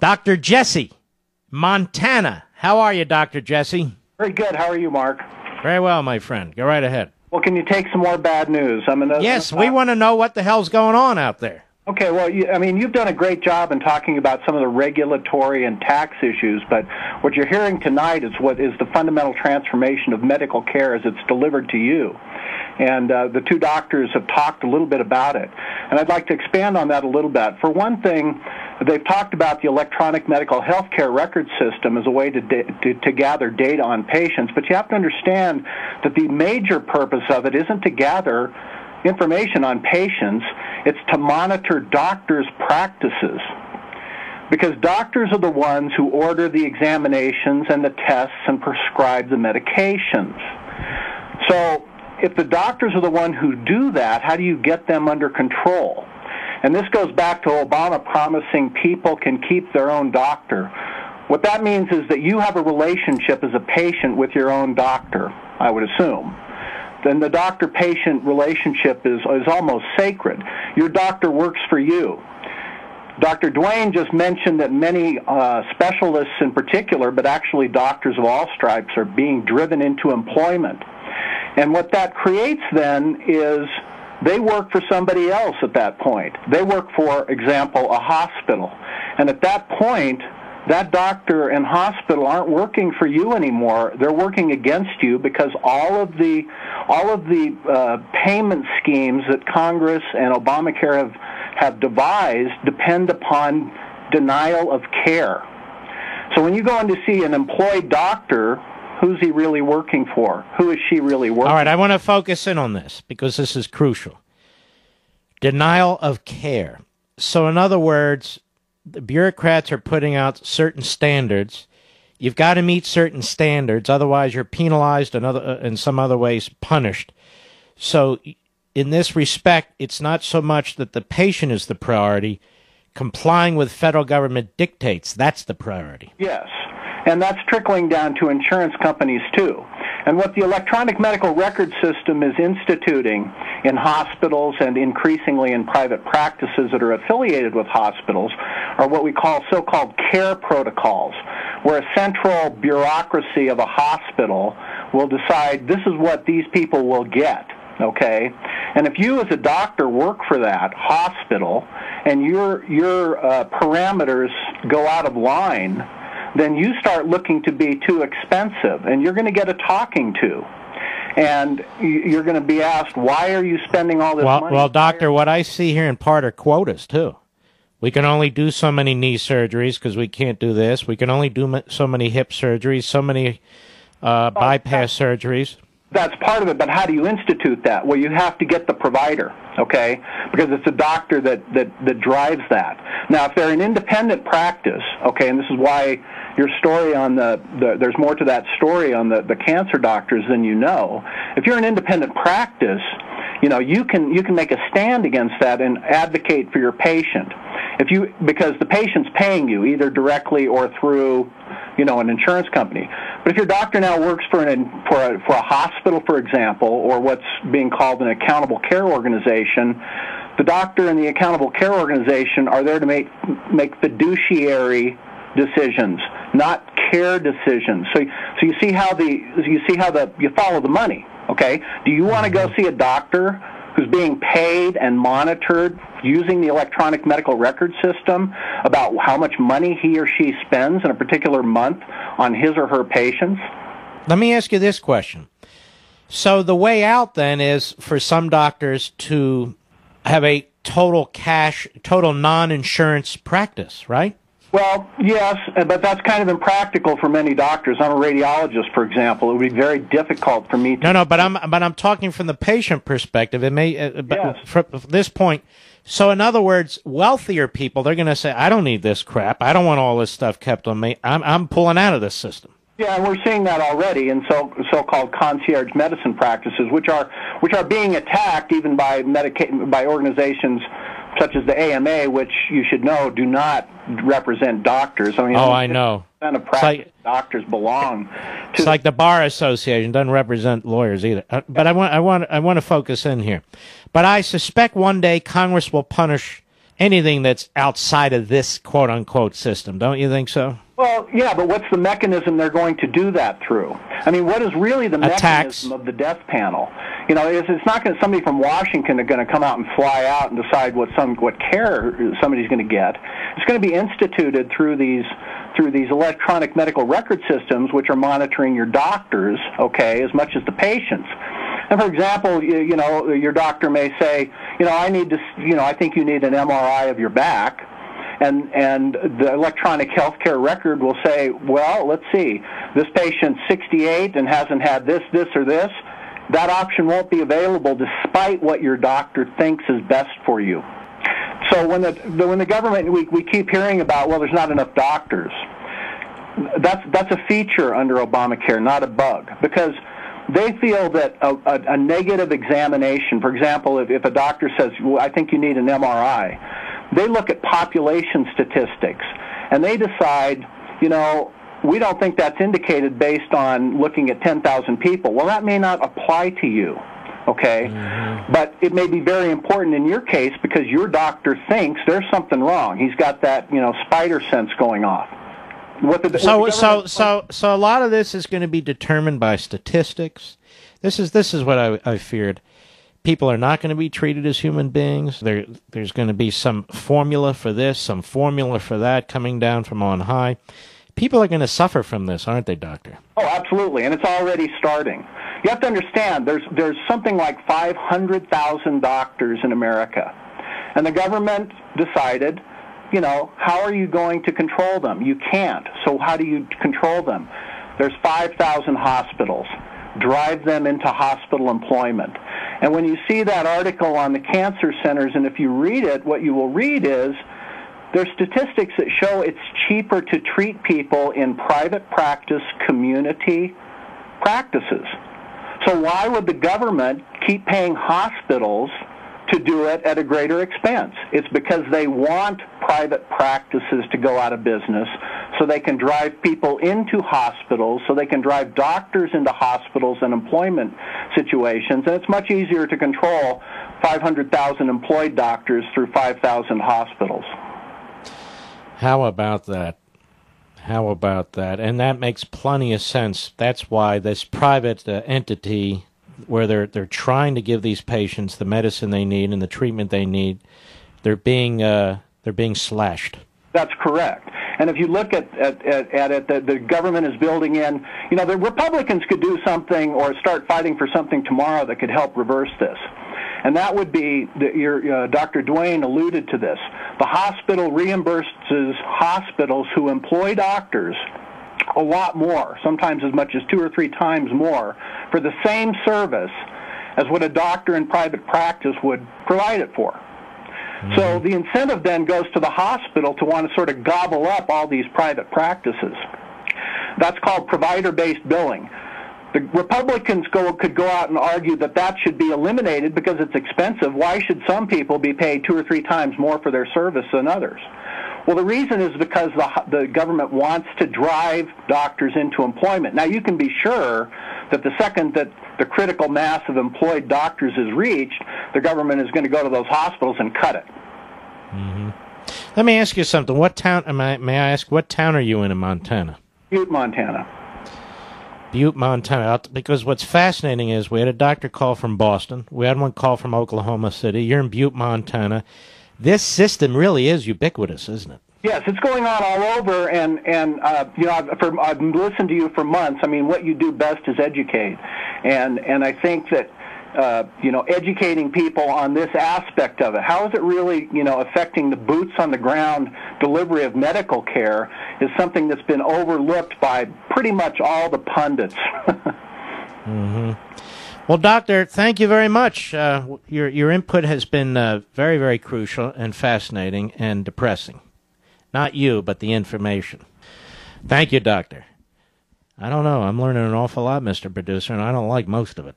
Dr. Jesse, Montana. How are you, Dr. Jesse? Very good. How are you, Mark? Very well, my friend. Go right ahead. Well, can you take some more bad news? Yes, we want to know what the hell's going on out there. Okay, well, you've done a great job in talking about some of the regulatory and tax issues, but what you're hearing tonight is what is the fundamental transformation of medical care as it's delivered to you. And the two doctors have talked a little bit about it. And I'd like to expand on that a little bit. For one thing, they've talked about the electronic medical health care record system as a way to gather data on patients, but you have to understand that the major purpose of it isn't to gather information on patients, it's to monitor doctors' practices. Because doctors are the ones who order the examinations and the tests and prescribe the medications. So if the doctors are the one who do that, how do you get them under control? And this goes back to Obama promising people can keep their own doctor. What that means is that you have a relationship as a patient with your own doctor, I would assume. Then the doctor-patient relationship is almost sacred. Your doctor works for you. Dr. Duane just mentioned that many specialists in particular, but actually doctors of all stripes, are being driven into employment. And what that creates then is they work for somebody else at that point. They work, for example, a hospital. And at that point, that doctor and hospital aren't working for you anymore. They're working against you because all of the payment schemes that Congress and Obamacare have devised depend upon denial of care. So when you go in to see an employed doctor, who's he really working for? Who is she really working for? All right, I want to focus in on this because this is crucial. Denial of care. So in other words, the bureaucrats are putting out certain standards. You've got to meet certain standards, otherwise you're penalized and in some other ways punished. So in this respect, it's not so much that the patient is the priority. Complying with federal government dictates, that's the priority. Yes, and that's trickling down to insurance companies too. And what the electronic medical record system is instituting in hospitals and increasingly in private practices that are affiliated with hospitals are what we call so-called care protocols, where a central bureaucracy of a hospital will decide this is what these people will get, okay? And if you as a doctor work for that hospital and your parameters go out of line, then you start looking to be too expensive, and you're going to get a talking to. And you're going to be asked, why are you spending all this money? Well, doctor, what I see here in part are quotas, too. We can only do so many knee surgeries because we can't do this. We can only do so many hip surgeries, so many bypass surgeries. That's part of it, but how do you institute that? Well, you have to get the provider, okay, because it's a doctor that drives that. Now, if they're an independent practice, okay, and this is why your story on there's more to that story on the cancer doctors than you know. If you're an independent practice, you can make a stand against that and advocate for your patient. Because the patient's paying you either directly or through an insurance company. But if your doctor now works for a hospital, for example, or what's being called an accountable care organization, the doctor and the accountable care organization are there to make fiduciary decisions, not care decisions. So you see how you follow the money. Okay? Do you want to go see a doctor who's being paid and monitored using the electronic medical record system about how much money he or she spends in a particular month on his or her patients? Let me ask you this question. So the way out then is for some doctors to have a total non-insurance practice, right? Well, yes, but that's kind of impractical for many doctors. I'm a radiologist, for example. It would be very difficult for me to... No, but I'm talking from the patient perspective. It may, yes. From this point. So in other words, wealthier people, they're going to say, I don't need this crap. I don't want all this stuff kept on me. I'm pulling out of this system. Yeah, and we're seeing that already in so-called concierge medicine practices, which are being attacked even by organizations such as the AMA, which you should know do not represent doctors. I mean, I know. Of practice, doctors belong to. It's like the Bar Association doesn't represent lawyers either. But I want to focus in here. But I suspect one day Congress will punish anything that's outside of this quote-unquote system. Don't you think so? Well, yeah, but what's the mechanism they're going to do that through? I mean, what is really the mechanism of the death panel? You know, it's not going to, somebody from Washington are going to come out and fly out and decide what care somebody's going to get. It's going to be instituted through these electronic medical record systems, which are monitoring your doctors, okay, as much as the patients. And for example, you know, your doctor may say, you know, I think you need an MRI of your back. And the electronic healthcare record will say, well, let's see, this patient's 68 and hasn't had this, or this. That option won't be available despite what your doctor thinks is best for you. So when the government, we keep hearing about, well, there's not enough doctors. That's a feature under Obamacare, not a bug, because they feel that a negative examination, for example, if a doctor says, well, I think you need an MRI, they look at population statistics, and they decide, you know, we don't think that's indicated based on looking at 10,000 people. Well, that may not apply to you, okay? Mm-hmm. But it may be very important in your case because your doctor thinks there's something wrong. He's got that, you know, spider sense going off. So a lot of this is going to be determined by statistics. This is what I feared. People are not going to be treated as human beings. There's going to be some formula for this, some formula for that coming down from on high. People are going to suffer from this, aren't they, Doctor? Oh, absolutely, and it's already starting. You have to understand, there's something like 500,000 doctors in America, and the government decided, you know, how are you going to control them? You can't. So how do you control them? There's 5,000 hospitals. Drive them into hospital employment. And when you see that article on the cancer centers, and if you read it, what you will read is there's statistics that show it's cheaper to treat people in private practice community practices. So why would the government keep paying hospitals to do it at a greater expense? It's because they want private practices to go out of business so they can drive people into hospitals, so they can drive doctors into hospitals and employment situations. And it's much easier to control 500,000 employed doctors through 5,000 hospitals. How about that? How about that? And that makes plenty of sense. That's why this private entity, where they're trying to give these patients the medicine they need and the treatment they need, they're being slashed. That's correct. And if you look at it, the government is building in, you know, the Republicans could do something or start fighting for something tomorrow that could help reverse this. And that would be, Dr. Duane alluded to this, the hospital reimburses hospitals who employ doctors a lot more, sometimes as much as 2 or 3 times more, for the same service as what a doctor in private practice would provide it for. Mm-hmm. So the incentive then goes to the hospital to want to sort of gobble up all these private practices. That's called provider-based billing. The Republicans could go out and argue that should be eliminated because it's expensive. Why should some people be paid 2 or 3 times more for their service than others? Well, the reason is because the government wants to drive doctors into employment. Now, you can be sure that the second that the critical mass of employed doctors is reached, the government is going to go to those hospitals and cut it. Mm-hmm. Let me ask you something. What town, may I ask, what town are you in Montana? Butte, Montana. Butte, Montana. Because what's fascinating is we had a doctor call from Boston. We had one call from Oklahoma City. You're in Butte, Montana. This system really is ubiquitous, isn't it? Yes, it's going on all over, and you know, I've listened to you for months. I mean, what you do best is educate, and I think that you know, educating people on this aspect of it, how is it really, you know, affecting the boots on the ground delivery of medical care, is something that's been overlooked by pretty much all the pundits. Mm-hmm. Well, Doctor, thank you very much. Your input has been very, very crucial and fascinating and depressing. Not you, but the information. Thank you, Doctor. I don't know. I'm learning an awful lot, Mr. Producer, and I don't like most of it.